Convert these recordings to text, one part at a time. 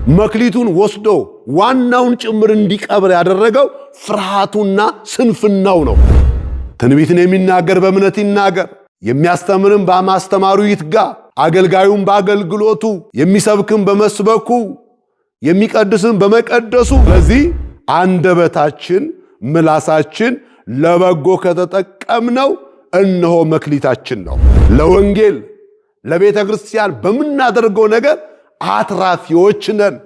መክሊቱን ወስዶ ዋናውን ጭምር እንዲቀብር ያደረገው ፍርሃቱና ስንፍናው ነው። ትንቢትን የሚናገር በእምነት ይናገር፣ የሚያስተምርም በማስተማሩ ይትጋ፣ አገልጋዩም በአገልግሎቱ፣ የሚሰብክም በመስበኩ፣ የሚቀድስም በመቀደሱ። ስለዚህ አንደበታችን ምላሳችን ለበጎ ከተጠቀምነው እነሆ መክሊታችን ነው። ለወንጌል ለቤተ ክርስቲያን በምናደርገው ነገር አትራፊዎች ነን።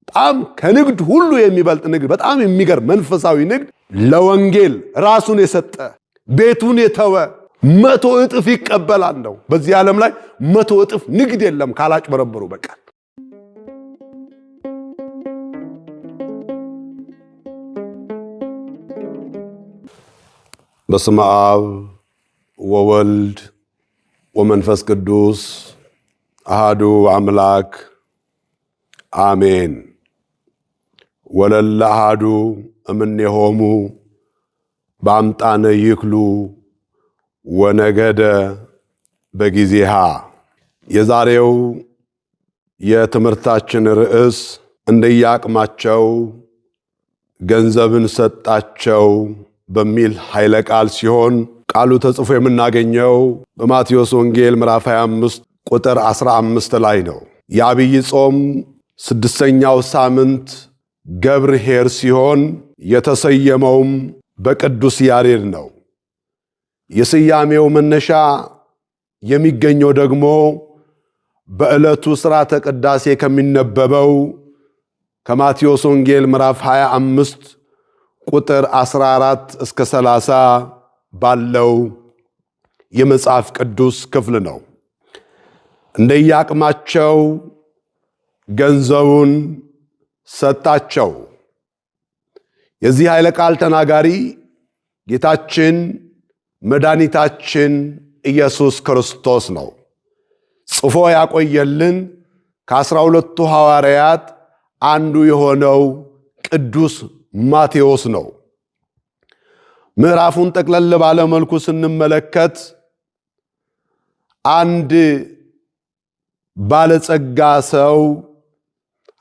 በጣም ከንግድ ሁሉ የሚበልጥ ንግድ፣ በጣም የሚገርም መንፈሳዊ ንግድ ለወንጌል ራሱን የሰጠ ቤቱን የተወ 100 እጥፍ ይቀበላል ነው። በዚህ ዓለም ላይ 100 እጥፍ ንግድ የለም ካላጭበረበሩ በቃል። በስመ አብ ወወልድ ወመንፈስ ቅዱስ አሃዱ አምላክ አሜን። ወለለ አሃዱ እምኔሆሙ በአምጣነ ይክሉ ወነገደ በጊዜሃ። የዛሬው የትምህርታችን ርዕስ እንደየአቅማቸው ገንዘብን ሰጣቸው በሚል ኃይለ ቃል ሲሆን ቃሉ ተጽፎ የምናገኘው በማቴዎስ ወንጌል ምዕራፍ 25 ቁጥር 15 ላይ ነው። የአብይ ጾም 6ኛው ሳምንት ገብርኄር ሲሆን የተሰየመውም በቅዱስ ያሬድ ነው። የስያሜው መነሻ የሚገኘው ደግሞ በዕለቱ ሥርዓተ ቅዳሴ ከሚነበበው ከማቴዎስ ወንጌል ምዕራፍ 25 ቁጥር 14 እስከ 30 ባለው የመጽሐፍ ቅዱስ ክፍል ነው። እንደየአቅማቸው ገንዘቡን ሰጣቸው። የዚህ ኃይለ ቃል ተናጋሪ ጌታችን መድኃኒታችን ኢየሱስ ክርስቶስ ነው። ጽፎ ያቆየልን ከ12ቱ ሐዋርያት አንዱ የሆነው ቅዱስ ማቴዎስ ነው። ምዕራፉን ጠቅለል ባለ መልኩ ስንመለከት አንድ ባለጸጋ ሰው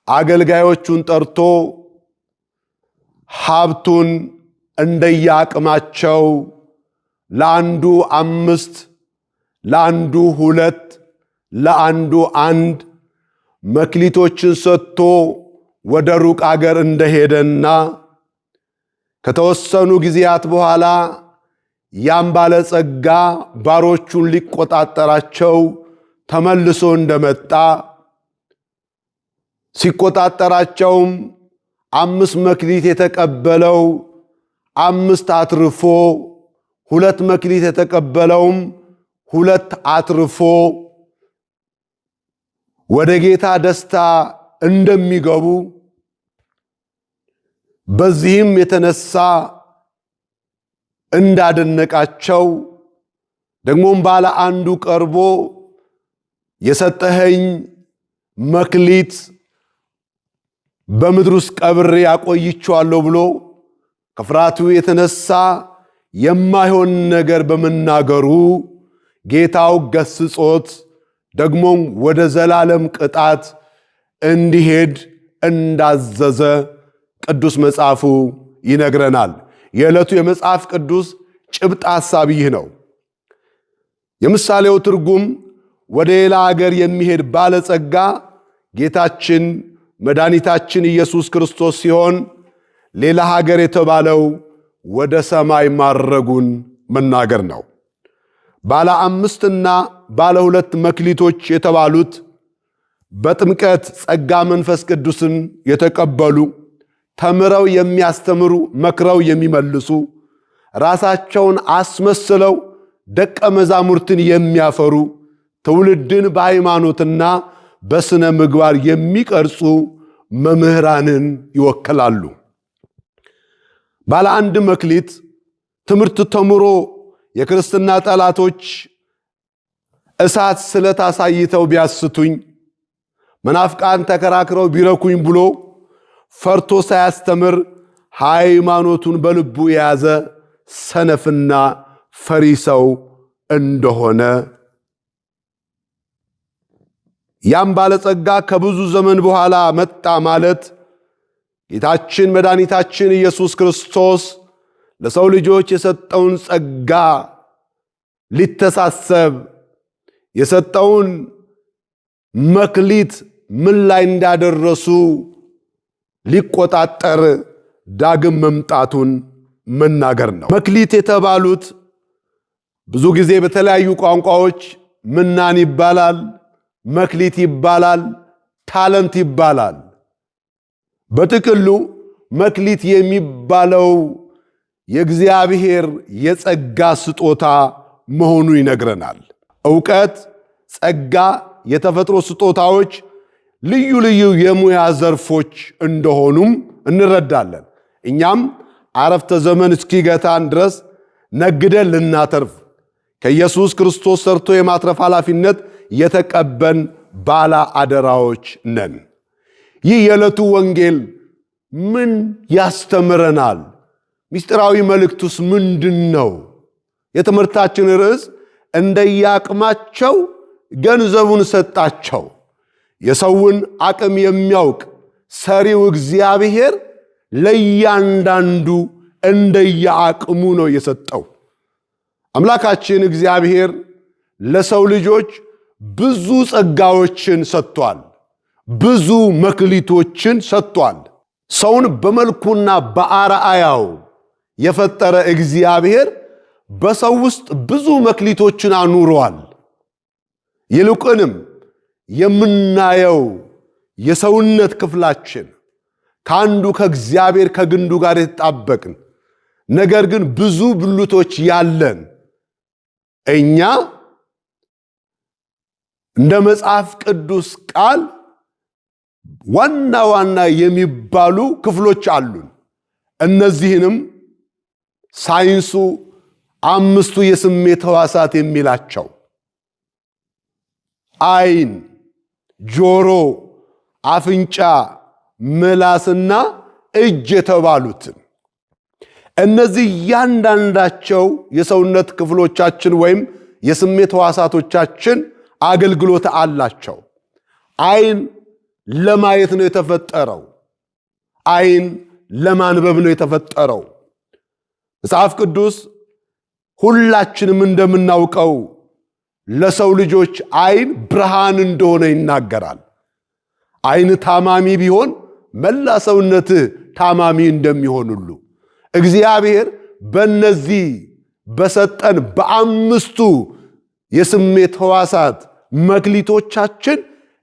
አገልጋዮቹን ጠርቶ ሀብቱን እንደየአቅማቸው ለአንዱ 5 ለአንዱ 2 ለአንዱ 1 መክሊቶችን ሰጥቶ ወደ ሩቅ አገር እንደሄደና ከተወሰኑ ጊዜያት በኋላ ያም ባለጸጋ ባሮቹን ሊቆጣጠራቸው ተመልሶ እንደመጣ ሲቆጣጠራቸውም 5 መክሊት የተቀበለው 5 አትርፎ 2 መክሊት የተቀበለውም 2 አትርፎ ወደ ጌታ ደስታ እንደሚገቡ በዚህም የተነሳ እንዳደነቃቸው ደግሞም ባለ አንዱ ቀርቦ የሰጠኸኝ መክሊት በምድር ውስጥ ቀብሬ አቆይቼዋለሁ ብሎ ከፍርሃቱ የተነሳ የማይሆን ነገር በመናገሩ ጌታው ገስጾት ደግሞም ወደ ዘላለም ቅጣት እንዲሄድ እንዳዘዘ ቅዱስ መጽሐፉ ይነግረናል። የዕለቱ የመጽሐፍ ቅዱስ ጭብጥ ሐሳብ ይህ ነው። የምሳሌው ትርጉም ወደ ሌላ ሀገር የሚሄድ ባለጸጋ ጌታችን መድኃኒታችን ኢየሱስ ክርስቶስ ሲሆን ሌላ ሀገር የተባለው ወደ ሰማይ ማረጉን መናገር ነው። ባለ 5 እና ባለ 2 መክሊቶች የተባሉት በጥምቀት ጸጋ መንፈስ ቅዱስን የተቀበሉ ተምረው የሚያስተምሩ መክረው የሚመልሱ ራሳቸውን አስመስለው ደቀ መዛሙርትን የሚያፈሩ ትውልድን በሃይማኖትና በስነ ምግባር የሚቀርጹ መምህራንን ይወክላሉ። ባለ 1 መክሊት ትምህርት ተምሮ የክርስትና ጠላቶች እሳት ስለታሳይተው ቢያስቱኝ መናፍቃን ተከራክረው ቢረኩኝ ብሎ ፈርቶ ሳያስተምር ሃይማኖቱን በልቡ የያዘ ሰነፍና ፈሪ ሰው እንደሆነ ያም ባለጸጋ ከብዙ ዘመን በኋላ መጣ ማለት ጌታችን መድኃኒታችን ኢየሱስ ክርስቶስ ለሰው ልጆች የሰጠውን ጸጋ ሊተሳሰብ የሰጠውን መክሊት ምን ላይ እንዳደረሱ ሊቆጣጠር ዳግም መምጣቱን መናገር ነው። መክሊት የተባሉት ብዙ ጊዜ በተለያዩ ቋንቋዎች ምናን ይባላል፣ መክሊት ይባላል፣ ታለንት ይባላል። በጥቅሉ መክሊት የሚባለው የእግዚአብሔር የጸጋ ስጦታ መሆኑ ይነግረናል። ዕውቀት፣ ጸጋ፣ የተፈጥሮ ስጦታዎች ልዩ ልዩ የሙያ ዘርፎች እንደሆኑም እንረዳለን። እኛም አረፍተ ዘመን እስኪገታን ድረስ ነግደን ልናተርፍ ከኢየሱስ ክርስቶስ ሰርቶ የማትረፍ ኃላፊነት የተቀበን ባለ አደራዎች ነን። ይህ የዕለቱ ወንጌል ምን ያስተምረናል? ምስጢራዊ መልእክቱስ ምንድነው? የትምህርታችን ርዕስ እንደየአቅማቸው ገንዘቡን ሰጣቸው። የሰውን አቅም የሚያውቅ ሰሪው እግዚአብሔር ለእያንዳንዱ እንደየአቅሙ ነው የሰጠው። አምላካችን እግዚአብሔር ለሰው ልጆች ብዙ ጸጋዎችን ሰጥቷል። ብዙ መክሊቶችን ሰጥቷል። ሰውን በመልኩና በአርአያው የፈጠረ እግዚአብሔር በሰው ውስጥ ብዙ መክሊቶችን አኑሯል። ይልቁንም የምናየው የሰውነት ክፍላችን ከአንዱ ከእግዚአብሔር ከግንዱ ጋር የተጣበቅን ነገር ግን ብዙ ብልቶች ያለን እኛ እንደ መጽሐፍ ቅዱስ ቃል ዋና ዋና የሚባሉ ክፍሎች አሉን። እነዚህንም ሳይንሱ አምስቱ የስሜት ሕዋሳት የሚላቸው ዓይን፣ ጆሮ፣ አፍንጫ፣ ምላስና እጅ የተባሉትን እነዚህ እያንዳንዳቸው የሰውነት ክፍሎቻችን ወይም የስሜት ሕዋሳቶቻችን አገልግሎት አላቸው። ዓይን ለማየት ነው የተፈጠረው። ዓይን ለማንበብ ነው የተፈጠረው። መጽሐፍ ቅዱስ ሁላችንም እንደምናውቀው ለሰው ልጆች ዓይን ብርሃን እንደሆነ ይናገራል። ዓይን ታማሚ ቢሆን መላ ሰውነትህ ታማሚ እንደሚሆን ሁሉ እግዚአብሔር በእነዚህ በሰጠን በአምስቱ የስሜት ሕዋሳት መክሊቶቻችን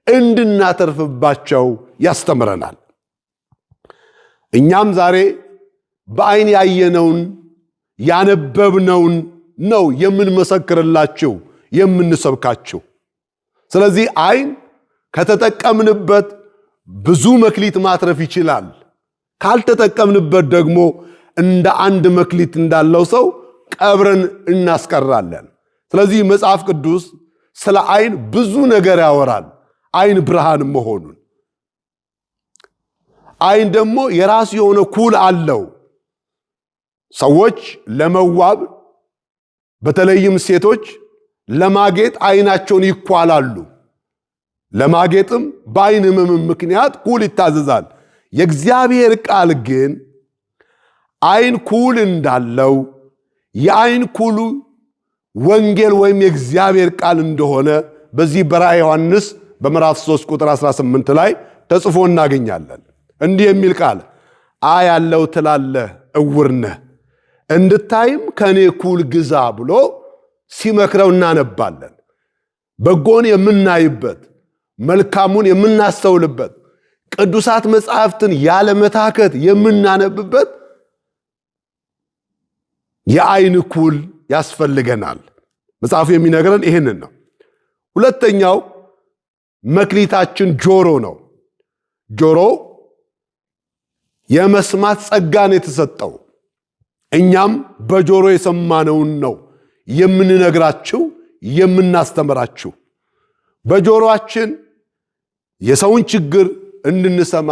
እንድናተርፍባቸው ያስተምረናል። እኛም ዛሬ በዓይን ያየነውን ያነበብነውን ነው የምንመሰክርላችሁ የምንሰብካችሁ። ስለዚህ ዓይን ከተጠቀምንበት ብዙ መክሊት ማትረፍ ይችላል። ካልተጠቀምንበት ደግሞ እንደ አንድ መክሊት እንዳለው ሰው ቀብረን እናስቀራለን። ስለዚህ መጽሐፍ ቅዱስ ስለ ዓይን ብዙ ነገር ያወራል። ዓይን ብርሃን መሆኑን፣ ዓይን ደግሞ የራሱ የሆነ ኩል አለው። ሰዎች ለመዋብ በተለይም ሴቶች ለማጌጥ ዓይናቸውን ይኳላሉ። ለማጌጥም በዓይን ሕመም ምክንያት ኩል ይታዘዛል። የእግዚአብሔር ቃል ግን ዓይን ኩል እንዳለው የዓይን ኩሉ ወንጌል ወይም የእግዚአብሔር ቃል እንደሆነ በዚህ በራእየ ዮሐንስ በምዕራፍ 3 ቁጥር 18 ላይ ተጽፎ እናገኛለን። እንዲህ የሚል ቃል አያለው ትላለህ፣ ዕውር ነህ፣ እንድታይም ከኔ ኩል ግዛ ብሎ ሲመክረው እናነባለን። በጎን የምናይበት መልካሙን የምናስተውልበት ቅዱሳት መጻሕፍትን ያለ መታከት የምናነብበት የዓይን ኩል ያስፈልገናል። መጽሐፉ የሚነግረን ይህንን ነው። ሁለተኛው መክሊታችን ጆሮ ነው። ጆሮ የመስማት ጸጋን የተሰጠው፣ እኛም በጆሮ የሰማነውን ነው የምንነግራችሁ የምናስተምራችሁ። በጆሮአችን የሰውን ችግር እንድንሰማ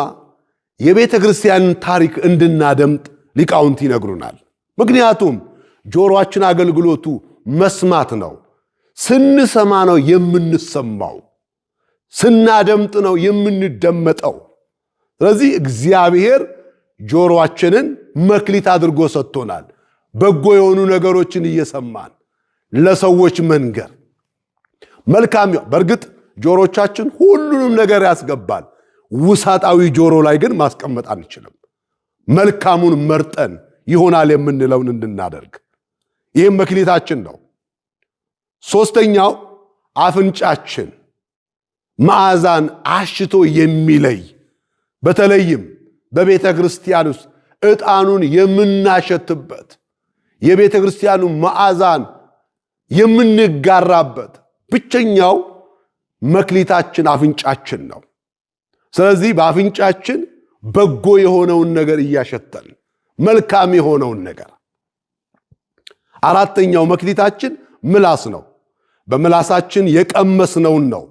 የቤተ ክርስቲያንን ታሪክ እንድናደምጥ ሊቃውንት ይነግሩናል። ምክንያቱም ጆሮአችን አገልግሎቱ መስማት ነው። ስንሰማ ነው የምንሰማው። ስናደምጥ ነው የምንደመጠው። ስለዚህ እግዚአብሔር ጆሮአችንን መክሊት አድርጎ ሰጥቶናል። በጎ የሆኑ ነገሮችን እየሰማን ለሰዎች መንገር መልካም። በእርግጥ ጆሮቻችን ሁሉንም ነገር ያስገባል። ውሳጣዊ ጆሮ ላይ ግን ማስቀመጥ አንችልም። መልካሙን መርጠን ይሆናል የምንለውን እንድናደርግ ይህም መክሊታችን ነው። ሶስተኛው አፍንጫችን መዓዛን አሽቶ የሚለይ በተለይም በቤተ ክርስቲያን ውስጥ ዕጣኑን የምናሸትበት የቤተ ክርስቲያኑ መዓዛን የምንጋራበት ብቸኛው መክሊታችን አፍንጫችን ነው። ስለዚህ በአፍንጫችን በጎ የሆነውን ነገር እያሸተን መልካም የሆነውን ነገር። አራተኛው መክሊታችን ምላስ ነው። በምላሳችን የቀመስነውን ነው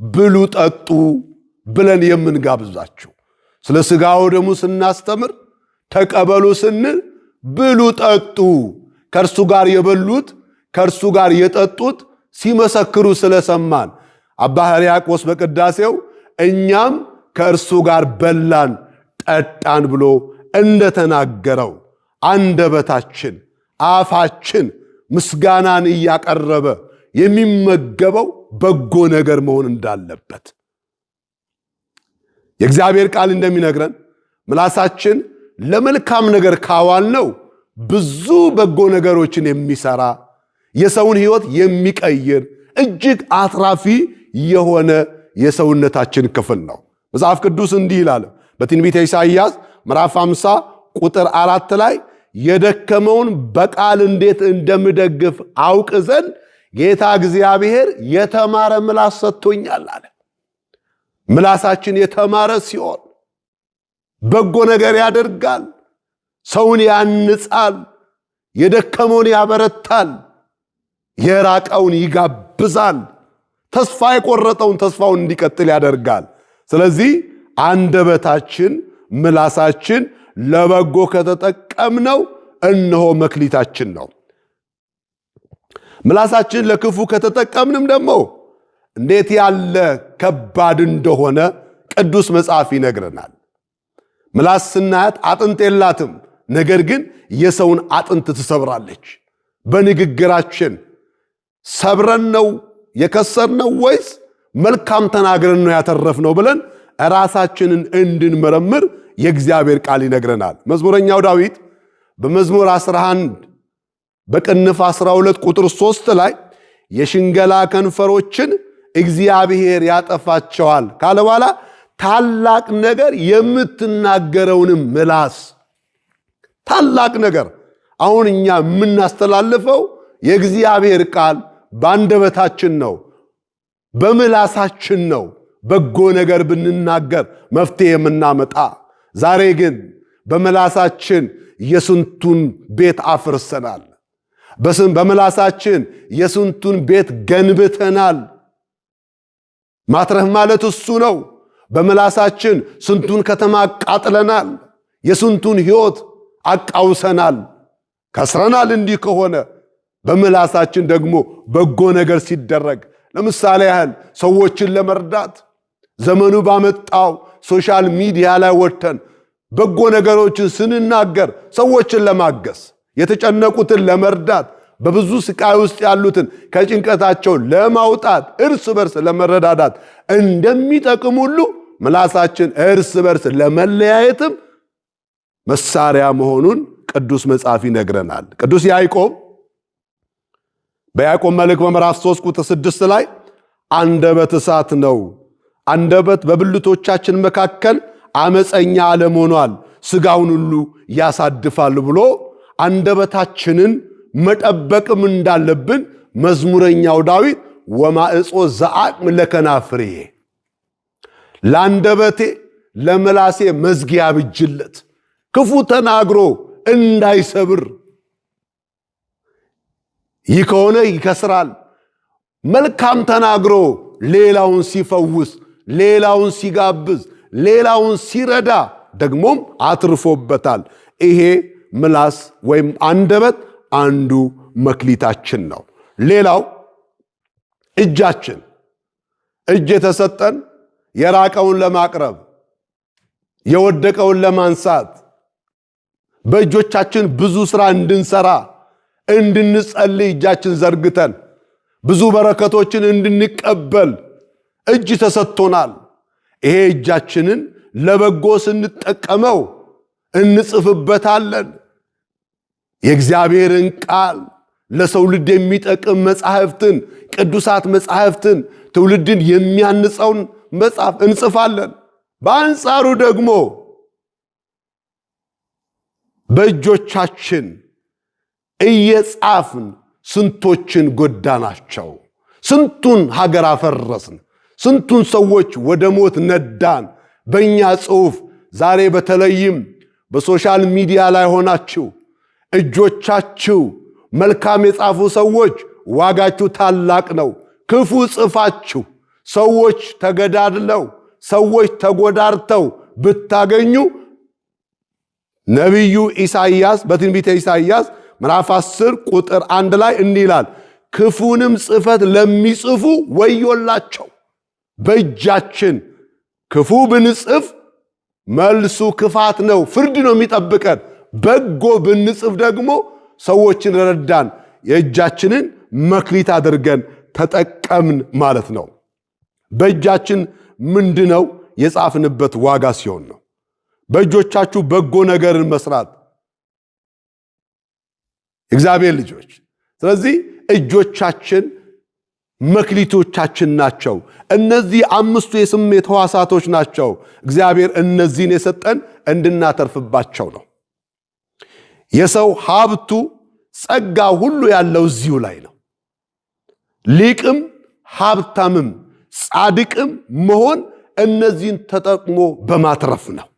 ብሉ ጠጡ ብለን የምንጋብዛችሁ። ስለ ሥጋው ደሙ ስናስተምር ተቀበሉ ስንል ብሉ ጠጡ፣ ከእርሱ ጋር የበሉት ከእርሱ ጋር የጠጡት ሲመሰክሩ ስለሰማን አባ ሕርያቆስ በቅዳሴው እኛም ከእርሱ ጋር በላን ጠጣን ብሎ እንደተናገረው አንደበታችን አፋችን ምስጋናን እያቀረበ የሚመገበው በጎ ነገር መሆን እንዳለበት የእግዚአብሔር ቃል እንደሚነግረን ምላሳችን ለመልካም ነገር ካዋልነው ብዙ በጎ ነገሮችን የሚሰራ የሰውን ሕይወት የሚቀይር እጅግ አትራፊ የሆነ የሰውነታችን ክፍል ነው። መጽሐፍ ቅዱስ እንዲህ ይላል በትንቢተ ኢሳይያስ ምዕራፍ 50 ቁጥር 4 ላይ የደከመውን በቃል እንዴት እንደምደግፍ አውቅ ዘንድ ጌታ እግዚአብሔር የተማረ ምላስ ሰጥቶኛል አለ። ምላሳችን የተማረ ሲሆን በጎ ነገር ያደርጋል፣ ሰውን ያንጻል፣ የደከመውን ያበረታል፣ የራቀውን ይጋብዛል፣ ተስፋ የቆረጠውን ተስፋውን እንዲቀጥል ያደርጋል። ስለዚህ አንደበታችን ምላሳችን ለበጎ ከተጠቀምነው እነሆ መክሊታችን ነው። ምላሳችን ለክፉ ከተጠቀምንም ደግሞ እንዴት ያለ ከባድ እንደሆነ ቅዱስ መጽሐፍ ይነግረናል። ምላስ ስናያት አጥንት የላትም፣ ነገር ግን የሰውን አጥንት ትሰብራለች። በንግግራችን ሰብረን ነው የከሰርነው ወይስ መልካም ተናግረን ነው ያተረፍነው ብለን ራሳችንን እንድንመረምር የእግዚአብሔር ቃል ይነግረናል። መዝሙረኛው ዳዊት በመዝሙር 11 በቅንፍ 12 ቁጥር 3 ላይ የሽንገላ ከንፈሮችን እግዚአብሔር ያጠፋቸዋል ካለ በኋላ ታላቅ ነገር የምትናገረውንም ምላስ ታላቅ ነገር አሁን እኛ የምናስተላልፈው የእግዚአብሔር ቃል በአንደበታችን ነው፣ በምላሳችን ነው። በጎ ነገር ብንናገር መፍትሄ የምናመጣ ዛሬ ግን በምላሳችን የስንቱን ቤት አፍርሰናል። በምላሳችን የስንቱን ቤት ገንብተናል። ማትረፍ ማለት እሱ ነው። በምላሳችን ስንቱን ከተማ አቃጥለናል። የስንቱን ሕይወት አቃውሰናል፣ ከስረናል። እንዲህ ከሆነ በምላሳችን ደግሞ በጎ ነገር ሲደረግ ለምሳሌ ያህል ሰዎችን ለመርዳት ዘመኑ ባመጣው ሶሻል ሚዲያ ላይ ወጥተን በጎ ነገሮችን ስንናገር ሰዎችን ለማገስ የተጨነቁትን ለመርዳት በብዙ ስቃይ ውስጥ ያሉትን ከጭንቀታቸው ለማውጣት እርስ በርስ ለመረዳዳት እንደሚጠቅም ሁሉ ምላሳችን እርስ በርስ ለመለያየትም መሳሪያ መሆኑን ቅዱስ መጽሐፍ ይነግረናል። ቅዱስ ያዕቆብ በያዕቆብ መልእክት በምዕራፍ 3 ቁጥር 6 ላይ አንደበት እሳት ነው፣ አንደበት በብልቶቻችን መካከል አመፀኛ ዓለም ሆኗል፣ ሥጋውን ሁሉ ያሳድፋል ብሎ አንደበታችንን መጠበቅም እንዳለብን መዝሙረኛው ዳዊት ወማዕጾ ዘአቅም ለከናፍርዬ ለአንደበቴ ለምላሴ መዝጊያ ብጅለት ክፉ ተናግሮ እንዳይሰብር። ይህ ከሆነ ይከስራል። መልካም ተናግሮ ሌላውን ሲፈውስ፣ ሌላውን ሲጋብዝ፣ ሌላውን ሲረዳ ደግሞም አትርፎበታል። ይሄ ምላስ ወይም አንደበት አንዱ መክሊታችን ነው። ሌላው እጃችን እጅ የተሰጠን የራቀውን ለማቅረብ የወደቀውን ለማንሳት በእጆቻችን ብዙ ሥራ እንድንሰራ እንድንጸልይ እጃችን ዘርግተን ብዙ በረከቶችን እንድንቀበል እጅ ተሰጥቶናል። ይሄ እጃችንን ለበጎ ስንጠቀመው እንጽፍበታለን። የእግዚአብሔርን ቃል ለሰው ልጅ የሚጠቅም መጻሕፍትን ቅዱሳት መጻሕፍትን ትውልድን የሚያንጸውን መጽሐፍ እንጽፋለን። በአንጻሩ ደግሞ በእጆቻችን እየጻፍን ስንቶችን ጎዳናቸው፣ ስንቱን ሀገር አፈረስን፣ ስንቱን ሰዎች ወደ ሞት ነዳን። በእኛ ጽሑፍ ዛሬ በተለይም በሶሻል ሚዲያ ላይ ሆናችሁ እጆቻችሁ መልካም የጻፉ ሰዎች ዋጋችሁ ታላቅ ነው። ክፉ ጽፋችሁ ሰዎች ተገዳድለው ሰዎች ተጎዳርተው ብታገኙ ነቢዩ ኢሳይያስ በትንቢተ ኢሳይያስ ምዕራፍ 10 ቁጥር 1 ላይ እንዲህ ይላል፣ ክፉንም ጽፈት ለሚጽፉ ወዮላቸው። በእጃችን ክፉ ብንጽፍ መልሱ ክፋት ነው፣ ፍርድ ነው የሚጠብቀን። በጎ ብንጽፍ ደግሞ ሰዎችን ረዳን፣ የእጃችንን መክሊት አድርገን ተጠቀምን ማለት ነው። በእጃችን ምንድነው የጻፍንበት ዋጋ ሲሆን ነው። በእጆቻችሁ በጎ ነገርን መስራት እግዚአብሔር ልጆች። ስለዚህ እጆቻችን መክሊቶቻችን ናቸው። እነዚህ አምስቱ የስሜት ሕዋሳቶች ናቸው። እግዚአብሔር እነዚህን የሰጠን እንድናተርፍባቸው ነው። የሰው ሀብቱ ጸጋ ሁሉ ያለው እዚሁ ላይ ነው። ሊቅም ሀብታምም ጻድቅም መሆን እነዚህን ተጠቅሞ በማትረፍ ነው።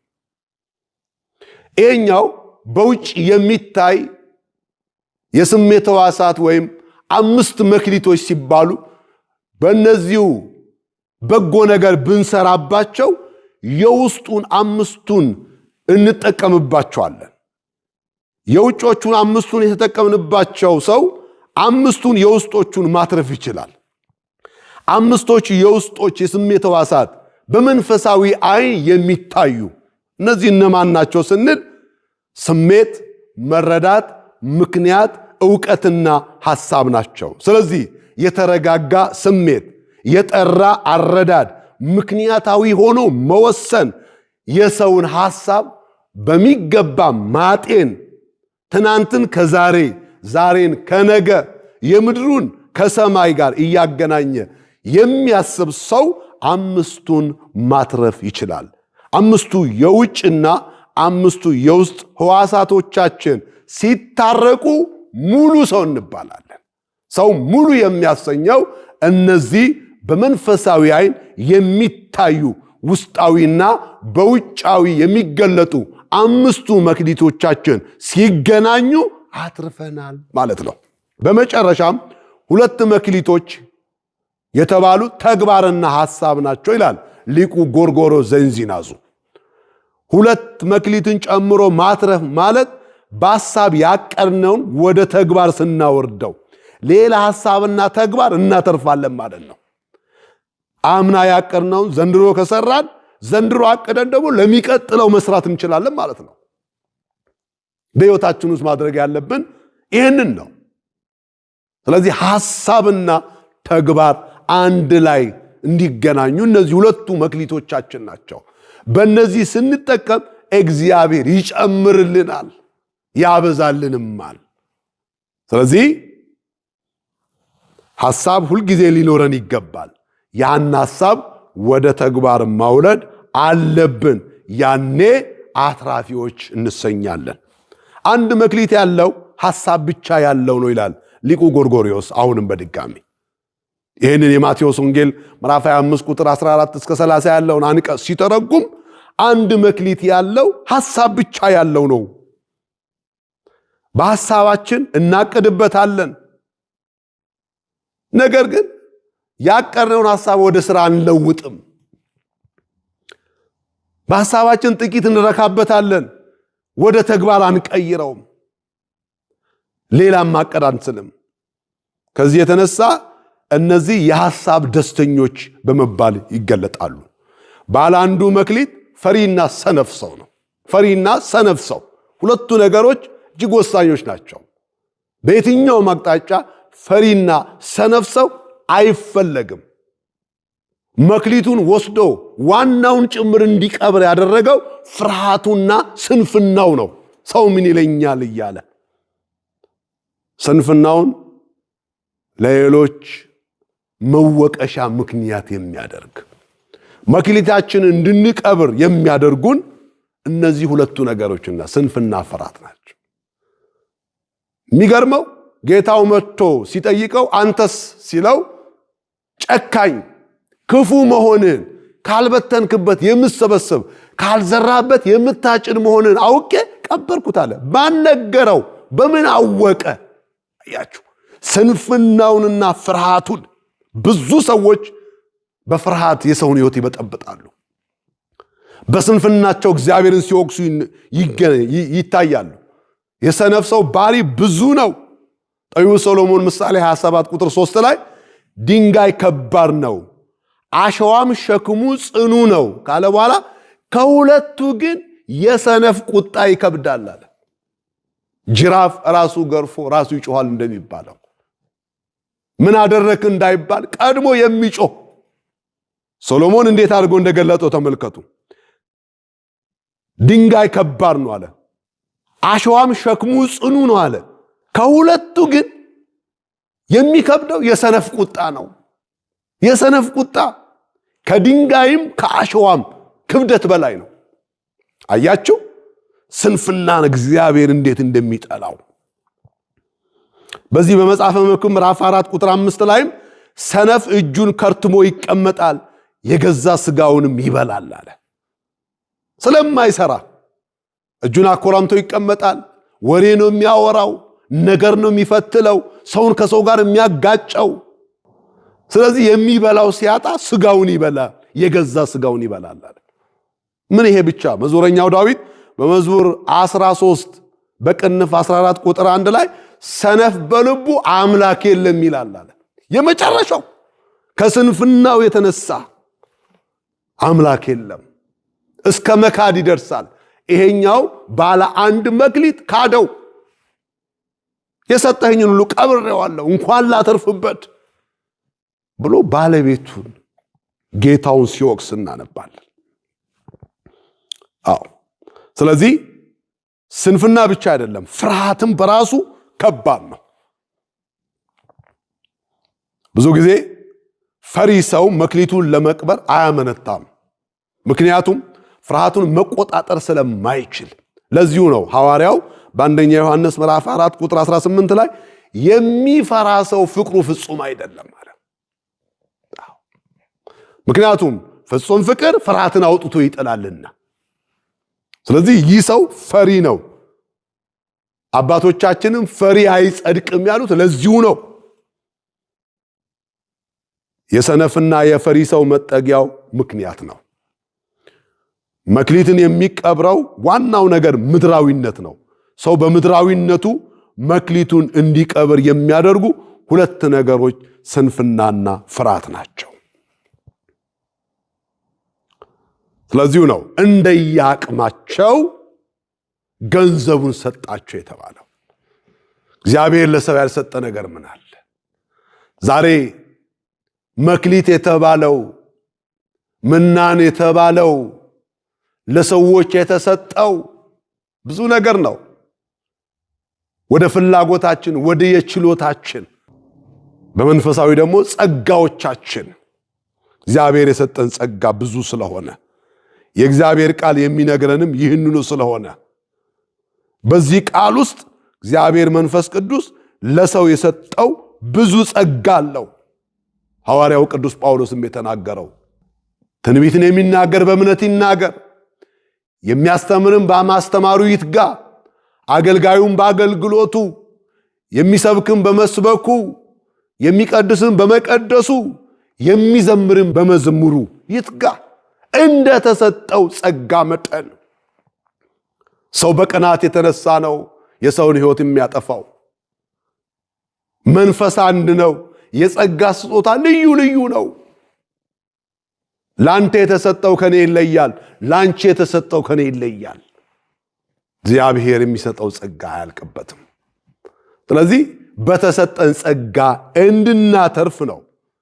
ይሄኛው በውጭ የሚታይ የስሜት ሕዋሳት ወይም አምስት መክሊቶች ሲባሉ በእነዚሁ በጎ ነገር ብንሰራባቸው የውስጡን አምስቱን እንጠቀምባቸዋለን። የውጮቹን አምስቱን የተጠቀምንባቸው ሰው አምስቱን የውስጦቹን ማትረፍ ይችላል። አምስቶች የውስጦች የስሜት ሕዋሳት በመንፈሳዊ ዓይን የሚታዩ እነዚህ እነማን ናቸው ስንል ስሜት፣ መረዳት፣ ምክንያት፣ ዕውቀትና ሐሳብ ናቸው። ስለዚህ የተረጋጋ ስሜት፣ የጠራ አረዳድ፣ ምክንያታዊ ሆኖ መወሰን፣ የሰውን ሐሳብ በሚገባ ማጤን፣ ትናንትን ከዛሬ ዛሬን ከነገ የምድሩን ከሰማይ ጋር እያገናኘ የሚያስብ ሰው አምስቱን ማትረፍ ይችላል። አምስቱ የውጭና አምስቱ የውስጥ ሕዋሳቶቻችን ሲታረቁ ሙሉ ሰው እንባላለን። ሰው ሙሉ የሚያሰኘው እነዚህ በመንፈሳዊ ዓይን የሚታዩ ውስጣዊና በውጫዊ የሚገለጡ አምስቱ መክሊቶቻችን ሲገናኙ አትርፈናል ማለት ነው። በመጨረሻም ሁለት መክሊቶች የተባሉ ተግባርና ሐሳብ ናቸው ይላል ሊቁ ጎርጎርዮስ ዘእንዚናዙ። ሁለት መክሊትን ጨምሮ ማትረፍ ማለት በሐሳብ ያቀርነውን ወደ ተግባር ስናወርደው ሌላ ሐሳብና ተግባር እናተርፋለን ማለት ነው። አምና ያቀርነውን ዘንድሮ ከሰራን ዘንድሮ አቅደን ደግሞ ለሚቀጥለው መስራት እንችላለን ማለት ነው። በሕይወታችን ውስጥ ማድረግ ያለብን ይህንን ነው። ስለዚህ ሐሳብና ተግባር አንድ ላይ እንዲገናኙ እነዚህ ሁለቱ መክሊቶቻችን ናቸው። በእነዚህ ስንጠቀም እግዚአብሔር ይጨምርልናል፣ ያበዛልንማል። ስለዚህ ሐሳብ ሁልጊዜ ሊኖረን ይገባል። ያን ሐሳብ ወደ ተግባር ማውለድ አለብን። ያኔ አትራፊዎች እንሰኛለን። አንድ መክሊት ያለው ሐሳብ ብቻ ያለው ነው ይላል ሊቁ ጎርጎርዮስ። አሁንም በድጋሚ ይህንን የማቴዎስ ወንጌል ምዕራፍ 25 ቁጥር 14 እስከ 30 ያለውን አንቀጽ ሲተረጉም አንድ መክሊት ያለው ሐሳብ ብቻ ያለው ነው። በሐሳባችን እናቅድበታለን። ነገር ግን ያቀርነውን ሐሳብ ወደ ሥራ አንለውጥም። በሐሳባችን ጥቂት እንረካበታለን፣ ወደ ተግባር አንቀይረውም። ሌላም ማቀድ አንችልም። ከዚህ የተነሳ እነዚህ የሐሳብ ደስተኞች በመባል ይገለጣሉ። ባለ አንዱ መክሊት ፈሪና ሰነፍ ሰው ነው። ፈሪና ሰነፍ ሰው ሁለቱ ነገሮች እጅግ ወሳኞች ናቸው። በየትኛውም አቅጣጫ ፈሪና ሰነፍ ሰው አይፈለግም። መክሊቱን ወስዶ ዋናውን ጭምር እንዲቀብር ያደረገው ፍርሃቱና ስንፍናው ነው። ሰው ምን ይለኛል እያለ ስንፍናውን ለሌሎች መወቀሻ ምክንያት የሚያደርግ መክሊታችንን እንድንቀብር የሚያደርጉን እነዚህ ሁለቱ ነገሮችና ስንፍና ፍርሃት ናቸው። የሚገርመው ጌታው መጥቶ ሲጠይቀው አንተስ ሲለው ጨካኝ ክፉ መሆንን ካልበተንክበት የምትሰበስብ ካልዘራበት የምታጭድ መሆንን አውቄ ቀበርኩት አለ። ባነገረው በምን አወቀ? አያችሁ፣ ስንፍናውንና ፍርሃቱን። ብዙ ሰዎች በፍርሃት የሰውን ሕይወት ይበጠብጣሉ። በስንፍናቸው እግዚአብሔርን ሲወቅሱ ይታያሉ። የሰነፍ ሰው ባሪ ብዙ ነው። ጠቢቡ ሰሎሞን ምሳሌ 27 ቁጥር 3 ላይ ድንጋይ ከባድ ነው፣ አሸዋም ሸክሙ ጽኑ ነው ካለ በኋላ ከሁለቱ ግን የሰነፍ ቁጣ ይከብዳል አለ። ጅራፍ ራሱ ገርፎ ራሱ ይጮሃል እንደሚባለው ምን አደረክ እንዳይባል ቀድሞ የሚጮህ ሶሎሞን እንዴት አድርጎ እንደገለጠው ተመልከቱ። ድንጋይ ከባድ ነው አለ፣ አሸዋም ሸክሙ ጽኑ ነው አለ። ከሁለቱ ግን የሚከብደው የሰነፍ ቁጣ ነው። የሰነፍ ቁጣ ከድንጋይም ከአሸዋም ክብደት በላይ ነው። አያችሁ ስንፍናን እግዚአብሔር እንዴት እንደሚጠላው። በዚህ በመጽሐፈ መክብብ ምዕራፍ 4 ቁጥር 5 ላይም ሰነፍ እጁን ከርትሞ ይቀመጣል የገዛ ስጋውንም ይበላል አለ። ስለማይሰራ እጁን አኮራምቶ ይቀመጣል። ወሬ ነው የሚያወራው፣ ነገር ነው የሚፈትለው፣ ሰውን ከሰው ጋር የሚያጋጨው። ስለዚህ የሚበላው ሲያጣ ስጋውን ይበላል፣ የገዛ ስጋውን ይበላል አለ። ምን ይሄ ብቻ? መዝሙረኛው ዳዊት በመዝሙር 13 በቅንፍ 14 ቁጥር 1 ላይ ሰነፍ በልቡ አምላክ የለም ይላል አለ። የመጨረሻው ከስንፍናው የተነሳ አምላክ የለም እስከ መካድ ይደርሳል። ይሄኛው ባለ አንድ መክሊት ካደው። የሰጠኸኝን ሁሉ ቀብሬዋለሁ እንኳን ላተርፍበት ብሎ ባለቤቱን ጌታውን ሲወቅስ እናነባለን። ስለዚህ ስንፍና ብቻ አይደለም፣ ፍርሃትም በራሱ ከባድ ነው። ብዙ ጊዜ ፈሪ ሰው መክሊቱን ለመቅበር አያመነታም። ምክንያቱም ፍርሃቱን መቆጣጠር ስለማይችል። ለዚሁ ነው ሐዋርያው በአንደኛ ዮሐንስ ምዕራፍ 4 ቁጥር 18 ላይ የሚፈራ ሰው ፍቅሩ ፍጹም አይደለም ማለት። ምክንያቱም ፍጹም ፍቅር ፍርሃትን አውጥቶ ይጥላልና። ስለዚህ ይህ ሰው ፈሪ ነው። አባቶቻችንም ፈሪ አይጸድቅም ያሉት ለዚሁ ነው። የሰነፍና የፈሪ ሰው መጠጊያው ምክንያት ነው። መክሊትን የሚቀብረው ዋናው ነገር ምድራዊነት ነው። ሰው በምድራዊነቱ መክሊቱን እንዲቀብር የሚያደርጉ ሁለት ነገሮች ስንፍናና ፍርሃት ናቸው። ስለዚሁ ነው እንደየአቅማቸው ገንዘቡን ሰጣቸው የተባለው። እግዚአብሔር ለሰው ያልሰጠ ነገር ምን አለ? ዛሬ መክሊት የተባለው ምናን የተባለው ለሰዎች የተሰጠው ብዙ ነገር ነው። ወደ ፍላጎታችን፣ ወደ የችሎታችን፣ በመንፈሳዊ ደግሞ ጸጋዎቻችን እግዚአብሔር የሰጠን ጸጋ ብዙ ስለሆነ የእግዚአብሔር ቃል የሚነግረንም ይህንኑ ስለሆነ በዚህ ቃል ውስጥ እግዚአብሔር መንፈስ ቅዱስ ለሰው የሰጠው ብዙ ጸጋ አለው። ሐዋርያው ቅዱስ ጳውሎስም የተናገረው ትንቢትን የሚናገር በእምነት ይናገር፣ የሚያስተምርም በማስተማሩ ይትጋ፣ አገልጋዩም በአገልግሎቱ፣ የሚሰብክም በመስበኩ፣ የሚቀድስም በመቀደሱ፣ የሚዘምርም በመዝሙሩ ይትጋ እንደ ተሰጠው ጸጋ መጠን። ሰው በቅናት የተነሳ ነው የሰውን ሕይወት የሚያጠፋው። መንፈስ አንድ ነው፣ የጸጋ ስጦታ ልዩ ልዩ ነው። ላንተ የተሰጠው ከኔ ይለያል፣ ላንቺ የተሰጠው ከኔ ይለያል። እግዚአብሔር የሚሰጠው ጸጋ አያልቅበትም። ስለዚህ በተሰጠን ጸጋ እንድናተርፍ ነው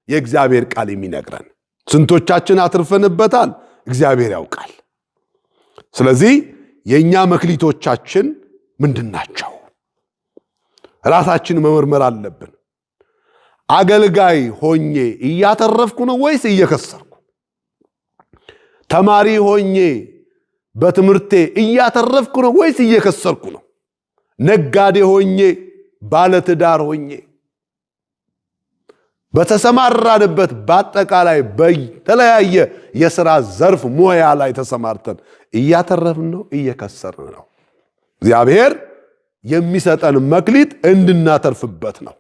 የእግዚአብሔር ቃል የሚነግረን። ስንቶቻችን አትርፈንበታል? እግዚአብሔር ያውቃል። ስለዚህ የኛ መክሊቶቻችን ምንድናቸው? ራሳችን መመርመር አለብን። አገልጋይ ሆኜ እያተረፍኩ ነው ወይስ እየከሰርኩ? ተማሪ ሆኜ በትምህርቴ እያተረፍኩ ነው ወይስ እየከሰርኩ ነው? ነጋዴ ሆኜ ባለትዳር ሆኜ በተሰማራንበት በአጠቃላይ በተለያየ የሥራ ዘርፍ ሙያ ላይ ተሰማርተን እያተረፍን ነው እየከሰርን ነው? እግዚአብሔር የሚሰጠን መክሊት እንድናተርፍበት ነው።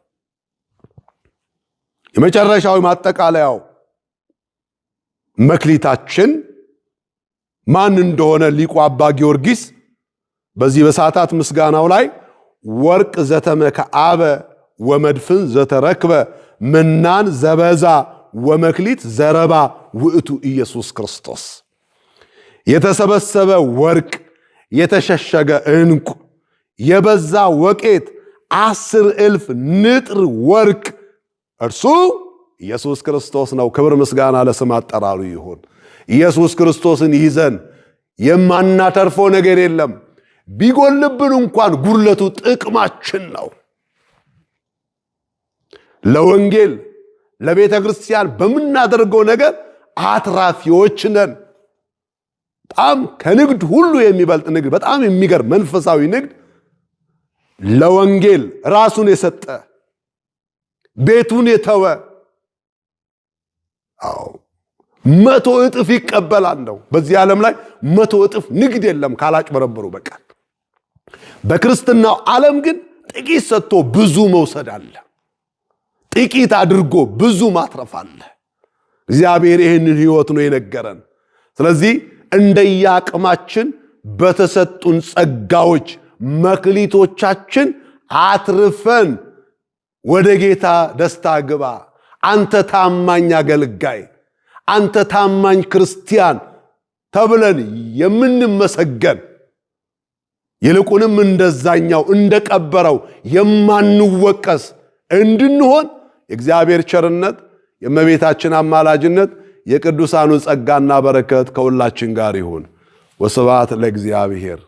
የመጨረሻው ማጠቃለያው መክሊታችን ማን እንደሆነ ሊቁ አባ ጊዮርጊስ በዚህ በሰዓታት ምስጋናው ላይ ወርቅ ዘተመከአበ ወመድፍን ዘተረክበ ምናን ዘበዛ ወመክሊት ዘረባ ውእቱ ኢየሱስ ክርስቶስ። የተሰበሰበ ወርቅ፣ የተሸሸገ ዕንቁ፣ የበዛ ወቄት 10,000 ንጥር ወርቅ እርሱ ኢየሱስ ክርስቶስ ነው። ክብር ምስጋና ለስም አጠራሩ ይሁን። ኢየሱስ ክርስቶስን ይዘን የማናተርፈው ነገር የለም። ቢጎልብን እንኳን ጉድለቱ ጥቅማችን ነው። ለወንጌል ለቤተ ክርስቲያን በምናደርገው ነገር አትራፊዎች ነን። በጣም ከንግድ ሁሉ የሚበልጥ ንግድ፣ በጣም የሚገርም መንፈሳዊ ንግድ ለወንጌል ራሱን የሰጠ ቤቱን የተወ 100 እጥፍ ይቀበላል ነው። በዚህ ዓለም ላይ 100 እጥፍ ንግድ የለም ካላጭበረበሩ በቃ። በክርስትናው ዓለም ግን ጥቂት ሰጥቶ ብዙ መውሰድ አለ። ጥቂት አድርጎ ብዙ ማትረፍ አለ። እግዚአብሔር ይህንን ሕይወት ነው የነገረን። ስለዚህ እንደያቅማችን በተሰጡን ጸጋዎች መክሊቶቻችን አትርፈን ወደ ጌታ ደስታ ግባ። አንተ ታማኝ አገልጋይ፣ አንተ ታማኝ ክርስቲያን ተብለን የምንመሰገን ይልቁንም እንደዛኛው እንደቀበረው የማንወቀስ እንድንሆን የእግዚአብሔር ቸርነት፣ የእመቤታችን አማላጅነት፣ የቅዱሳኑ ጸጋና በረከት ከሁላችን ጋር ይሁን። ወስብሐት ለእግዚአብሔር።